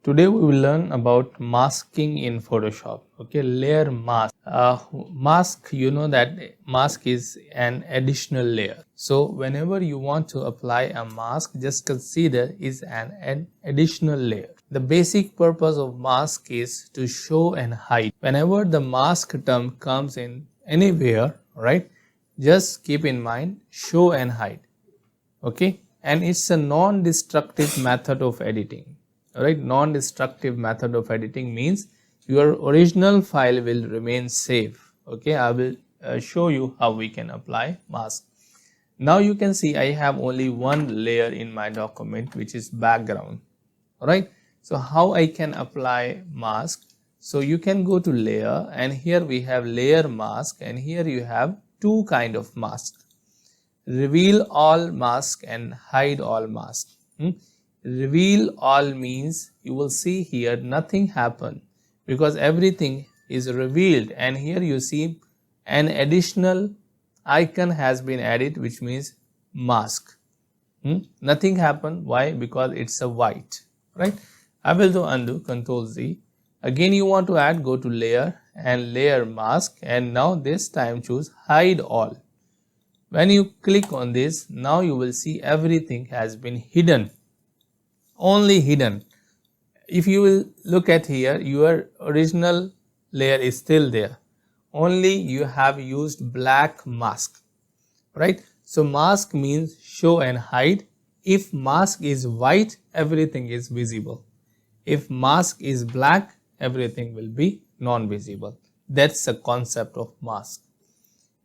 Today we will learn about masking in Photoshop. Okay, layer mask. Mask, you know that mask is an additional layer. So whenever you want to apply a mask, just consider is an additional layer. The basic purpose of mask is to show and hide. Whenever the mask term comes in anywhere, right, just keep in mind show and hide. Okay, and it's a non-destructive method of editing. Alright, non-destructive method of editing means your original file will remain safe. Okay, I will show you how we can apply mask. Now you can see I have only one layer in my document, which is background. Alright, so how I can apply mask? So you can go to layer, and here we have layer mask, and here you have two kind of mask: reveal all mask and hide all mask. Reveal all means you will see here nothing happen because everything is revealed, and here you see an additional icon has been added, which means mask. Nothing happen. Why? Because it's a white, right? I will do undo, Control Z. Again you want to add, go to layer and layer mask, and now this time choose hide all. When you click on this, now you will see everything has been hidden, only hidden. If you will look at here, your original layer is still there, only you have used black mask, right? So mask means show and hide. If mask is white, everything is visible. If mask is black, everything will be non-visible. That's the concept of mask.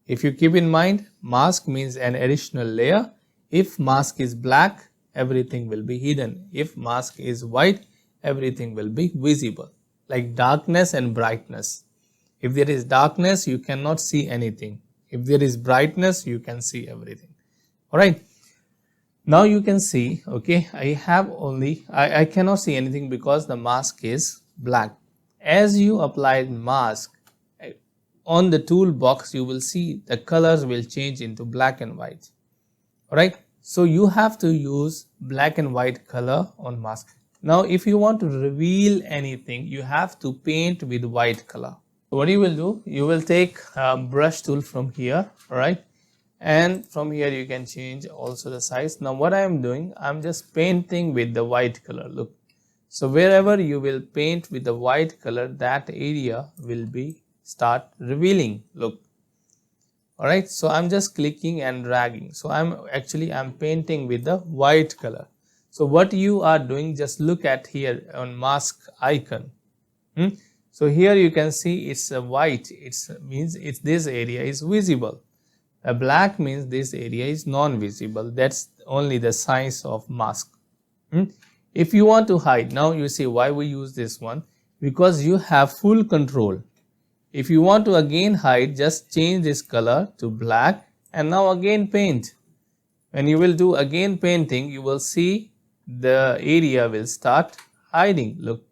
If you keep in mind, mask means an additional layer. If mask is black, everything will be hidden. If mask is white, everything will be visible. Like darkness and brightness. If there is darkness, you cannot see anything. If there is brightness, you can see everything. Alright. Now you can see, okay, I cannot see anything because the mask is black. As you apply mask, on the toolbox you will see the colors will change into black and white. Alright, so you have to use black and white color on mask. Now if you want to reveal anything, you have to paint with white color. So what you will do, you will take a brush tool from here, alright, and from here you can change also the size. Now what I am doing, I am just painting with the white color. Look, so wherever you will paint with the white color, that area will be start revealing. Look, all right, so I'm just clicking and dragging. So I'm painting with the white color. So what you are doing, just look at here on mask icon. So here you can see it's a white, it means it's this area is visible. A black means this area is non-visible. That's only the size of mask. If you want to hide, now you see why we use this one, because you have full control. If you want to again hide, just change this color to black and now again paint. When you will do again painting, you will see the area will start hiding. Look,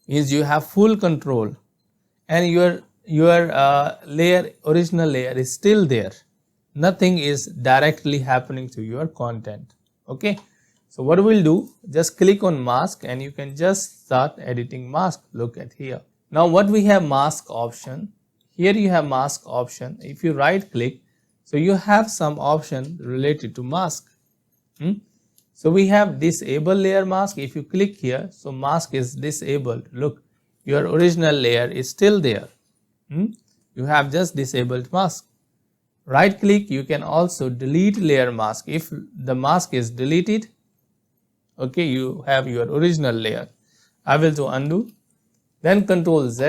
means you have full control, and your original layer is still there. Nothing is directly happening to your content. Okay, so what we'll do, just click on mask and you can just start editing mask. Look at here. Now what we have, mask option. Here you have mask option. If you right click, so you have some option related to mask. So we have disable layer mask. If you click here, so mask is disabled. Look, your original layer is still there. You have just disabled mask. Right click, you can also delete layer mask. If the mask is deleted, okay, you have your original layer. I will do undo. Then Control Z,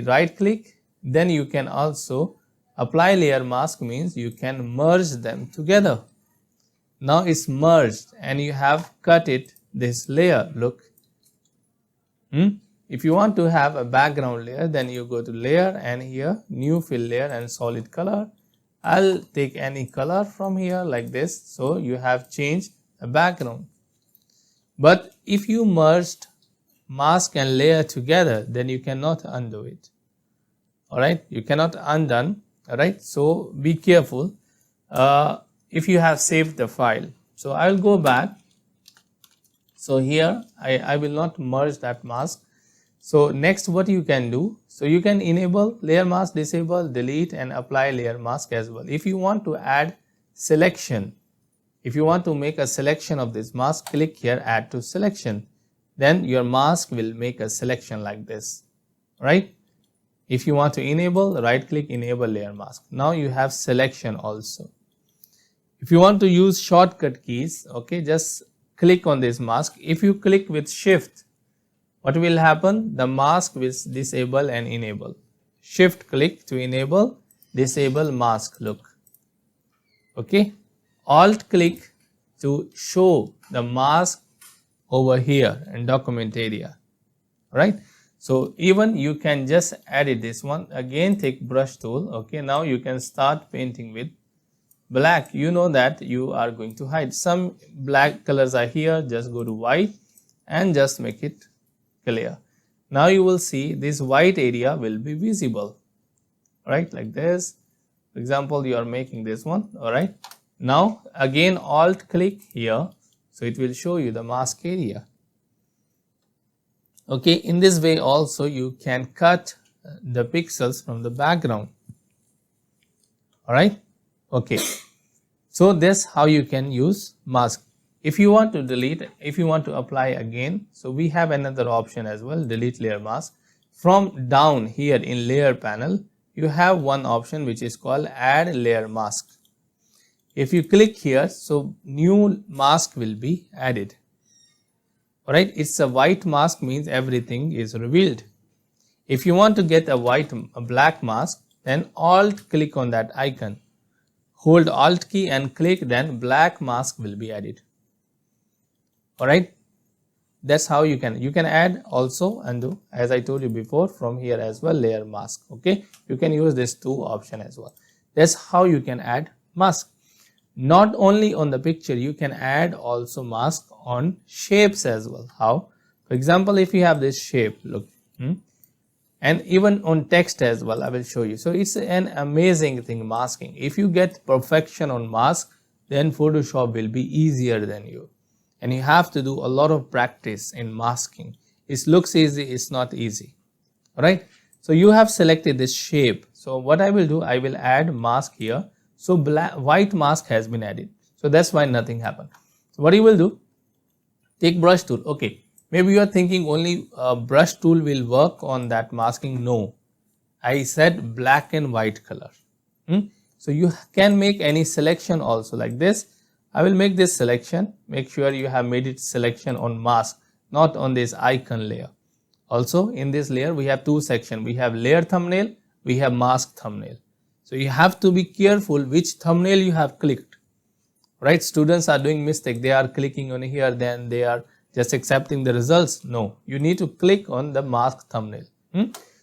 right click, then you can also apply layer mask, means you can merge them together. Now it's merged and you have cut it this layer. Look, if you want to have a background layer, then you go to layer and here new fill layer and solid color. I'll take any color from here like this. So you have changed the background. But if you merged mask and layer together, then you cannot undo it. Alright, you cannot undone. Alright, so be careful if you have saved the file. So I will go back. So here I will not merge that mask. So next what you can do, so you can enable layer mask, disable, delete and apply layer mask as well. If you want to add selection, if you want to make a selection of this mask, click here add to selection, then your mask will make a selection like this, right? If you want to enable, right click enable layer mask. Now you have selection also. If you want to use shortcut keys, okay, just click on this mask. If you click with shift, what will happen? The mask will disable and enable. Shift click to enable, disable mask, look. Okay. Alt click to show the mask over here in document area, right? So even you can just edit this one. Again take brush tool. Okay, now you can start painting with black. You know that you are going to hide some black colors are here, just go to white and just make it clear. Now you will see this white area will be visible, right, like this. For example, you are making this one, all right. Now again alt click here, so it will show you the mask area. Okay, in this way also you can cut the pixels from the background, all right. Okay, so that's how you can use mask. If you want to delete, if you want to apply again, so we have another option as well, delete layer mask. From down here in layer panel, you have one option which is called add layer mask. If you click here, so new mask will be added. Alright, it's a white mask, means everything is revealed. If you want to get a black mask, then alt click on that icon. Hold alt key and click, then black mask will be added. Alright, that's how you can add also undo, as I told you before, from here as well layer mask. Okay, you can use this two option as well. That's how you can add mask. Not only on the picture, you can add also mask on shapes as well. How? For example, if you have this shape, look, and even on text as well, I will show you. So it's an amazing thing, masking. If you get perfection on mask, then Photoshop will be easier than you. And you have to do a lot of practice in masking. It looks easy, it's not easy. Alright, so you have selected this shape. So what I will do, I will add mask here. So white mask has been added. So that's why nothing happened. So what you will do, take brush tool. Okay, maybe you are thinking only brush tool will work on that masking. No, I said black and white color. So you can make any selection also like this. I will make this selection. Make sure you have made it selection on mask, not on this icon layer. Also in this layer we have two sections. We have layer thumbnail, we have mask thumbnail. So you have to be careful which thumbnail you have clicked. Right? Students are doing mistake. They are clicking on here, then they are just accepting the results. No, you need to click on the mask thumbnail.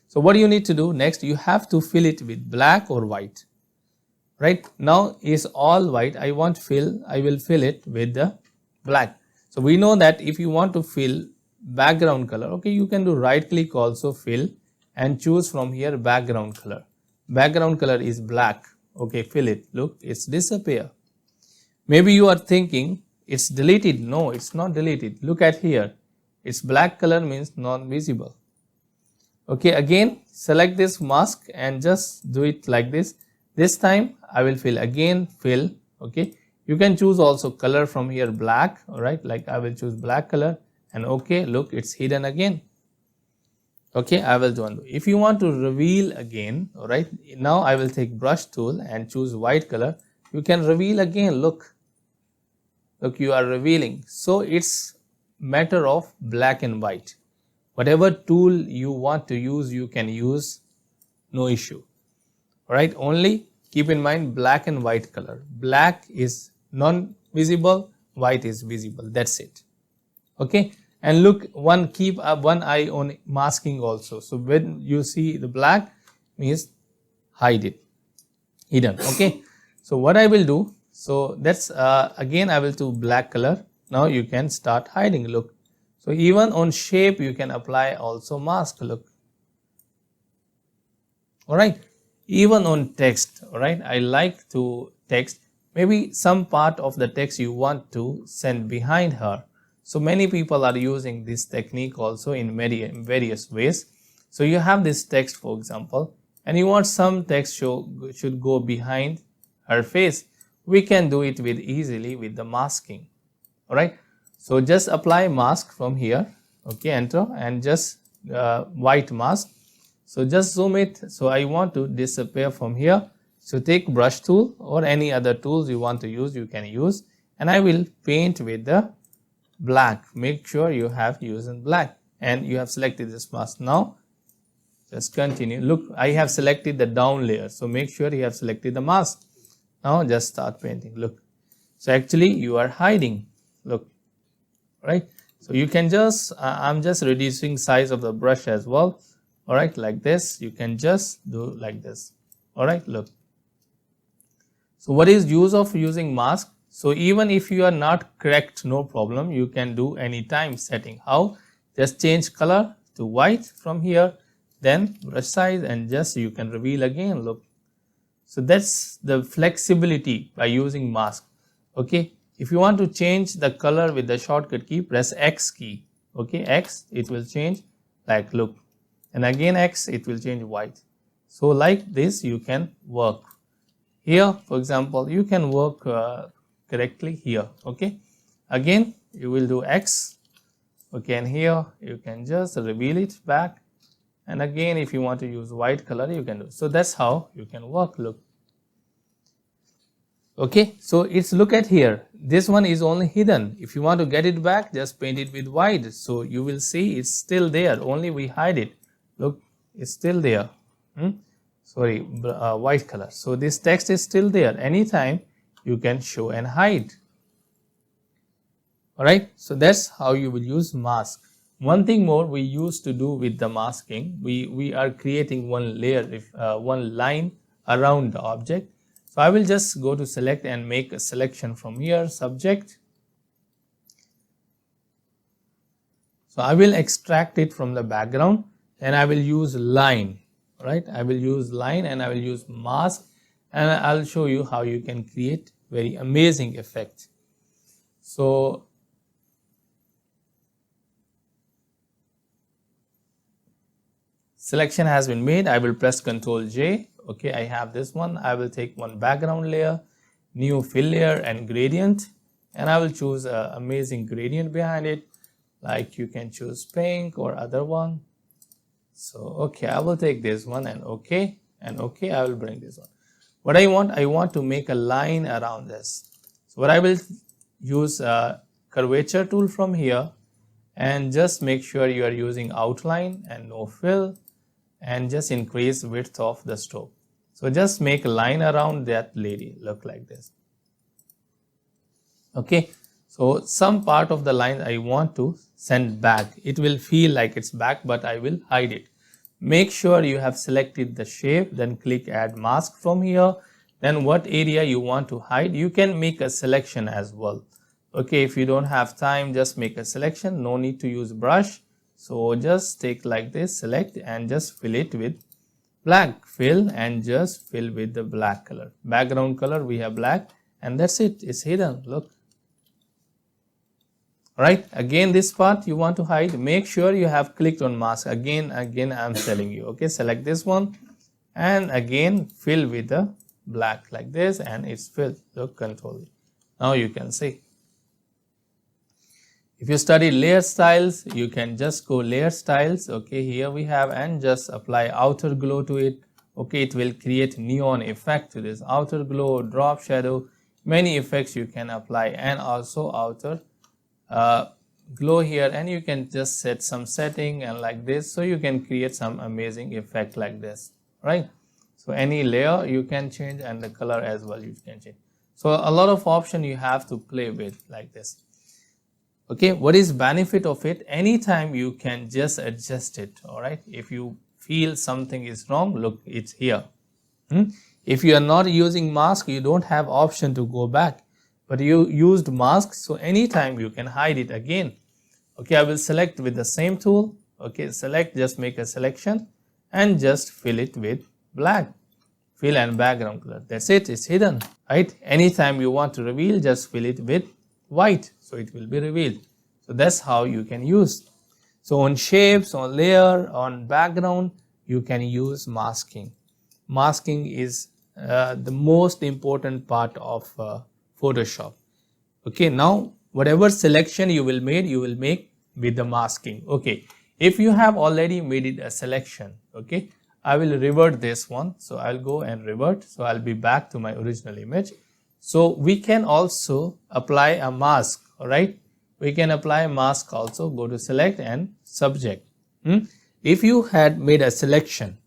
So what you need to do next, you have to fill it with black or white. Right, now is all white. I will fill it with the black. So we know that if you want to fill background color, okay, you can do right click also, fill, and choose from here background color. Background color is black. Okay, fill it. Look, it's disappear. Maybe you are thinking it's deleted. No, it's not deleted. Look at here. It's black color, means non-visible. Okay, again select this mask and just do it like this. This time I will fill again, fill. Okay, you can choose also color from here, black. All right, like I will choose black color, and okay, look, it's hidden again. Okay, I will do undo. If you want to reveal again, all right, now I will take brush tool and choose white color. You can reveal again. Look, you are revealing. So it's matter of black and white. Whatever tool you want to use, you can use, no issue. Alright, only keep in mind black and white color. Black is non-visible, white is visible. That's it. Okay, and look, keep one eye on masking also. So when you see the black, means hide it, hidden. Okay, so what I will do, so that's again I will do black color. Now you can start hiding. Look, so even on shape you can apply also mask. Look, all right. Even on text, all right, I like to text, maybe some part of the text you want to send behind her. So many people are using this technique also in various ways. So you have this text, for example, and you want some text should go behind her face. We can do it with easily with the masking. All right, so just apply mask from here. Okay, enter, and just white mask. So just zoom it. So I want to disappear from here. So take brush tool or any other tools you want to use, you can use, and I will paint with the black. Make sure you have used black and you have selected this mask. Now just continue. Look, I have selected the down layer, so make sure you have selected the mask. Now just start painting. Look, so actually you are hiding. Look, right? So you can just I'm just reducing size of the brush as well. All right, like this. You can just do like this. All right, look. So what is use of using mask? So even if you are not correct, no problem, you can do anytime setting. How? Just change color to white from here, then brush size, and just you can reveal again. Look, so that's the flexibility by using mask. Okay, if you want to change the color with the shortcut key, press X key. Okay, X, it will change, like look, and again X, it will change white. So like this you can work. Here, for example, you can work correctly here. Okay, again you will do X. Okay, and here you can just reveal it back, and again if you want to use white color you can do. So that's how you can work. Look, okay, so it's, look at here, this one is only hidden. If you want to get it back, just paint it with white, so you will see it's still there, only we hide it. Look, it's still there. Sorry, white color. So this text is still there. Anytime you can show and hide. All right, so that's how you will use mask. One thing more we used to do with the masking, we are creating one layer, one line around the object. So I will just go to select and make a selection from here, subject. So I will extract it from the background, and I will use line. Right, I will use line and I will use mask, and I'll show you how you can create very amazing effect. So selection has been made. I will press Ctrl J. Okay, I have this one. I will take one background layer, new fill layer and gradient, and I will choose an amazing gradient behind it, like you can choose pink or other one. So okay, I will take this one, and okay, I will bring this one. What I want to make a line around this. So what I will use a curvature tool from here, and just make sure you are using outline and no fill, and just increase width of the stroke. So just make a line around that lady, look like this. Okay, so some part of the line I want to send back. It will feel like it's back, but I will hide it. Make sure you have selected the shape, then click add mask from here. Then what area you want to hide, you can make a selection as well. Okay, if you don't have time, just make a selection, no need to use brush. So just take like this, select, and just fill it with black. Fill and just fill with the black color. Background color we have black, and that's it, it's hidden. Look. Right, again this part you want to hide, make sure you have clicked on mask. Again I'm telling you. Okay, select this one and again fill with the black like this, and it's filled. Look, control it. Now you can see. If you study layer styles, you can just go layer styles. Okay, here we have, and just apply outer glow to it. Okay, it will create neon effect to this outer glow, drop shadow, many effects you can apply, and also outer glow here, and you can just set some setting and like this, so you can create some amazing effect like this. Right, so any layer you can change, and the color as well you can change. So a lot of option you have to play with like this. Okay, what is benefit of it? Anytime you can just adjust it. All right, if you feel something is wrong, look, it's here. If you are not using mask, you don't have option to go back, but you used mask, so anytime you can hide it again. Okay, I will select with the same tool. Okay, select, just make a selection and just fill it with black. Fill and background color, that's it, it's hidden. Right, anytime you want to reveal, just fill it with white, so it will be revealed. So that's how you can use. So on shapes, on layer, on background, you can use masking. Masking is the most important part of Photoshop. Okay, now whatever selection you will make with the masking. Okay, if you have already made it a selection, okay, I will revert this one. So I'll go and revert. So I'll be back to my original image. So we can also apply a mask. All right, we can apply a mask also. Go to select and subject. If you had made a selection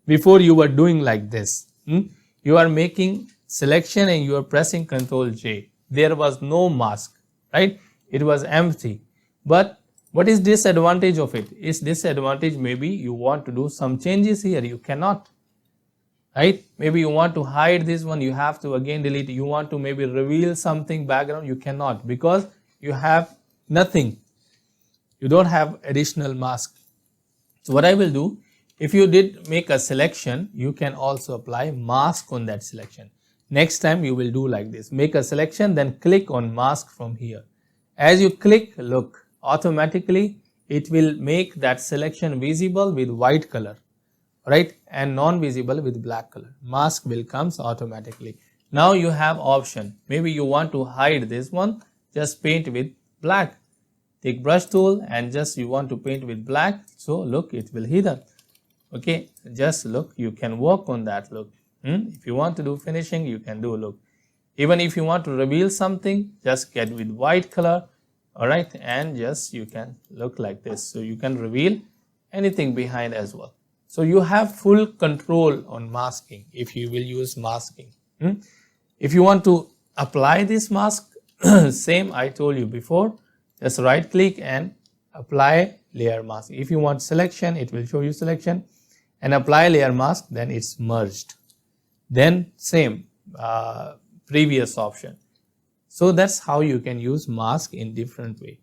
before, you were doing like this, you are making selection and you are pressing Ctrl J. There was no mask, right? It was empty. But what is disadvantage of it? Is disadvantage maybe you want to do some changes here, you cannot, right? Maybe you want to hide this one, you have to again delete. You want to maybe reveal something background, you cannot, because you have nothing. You don't have additional mask. So what I will do, if you did make a selection, you can also apply mask on that selection. Next time you will do like this, make a selection, then click on mask from here. As you click, look, automatically it will make that selection visible with white color, right, and non-visible with black color. Mask will comes automatically. Now you have option, maybe you want to hide this one, just paint with black. Take brush tool and just you want to paint with black, so look, it will hidden. Okay, just look, you can work on that. Look, if you want to do finishing, you can do. Look, even if you want to reveal something, just get with white color, all right, and just you can look like this, so you can reveal anything behind as well. So you have full control on masking if you will use masking. If you want to apply this mask, same I told you before, just right click and apply layer mask. If you want selection, it will show you selection, and apply layer mask, then it's merged. Then same previous option. So that's how you can use mask in different way.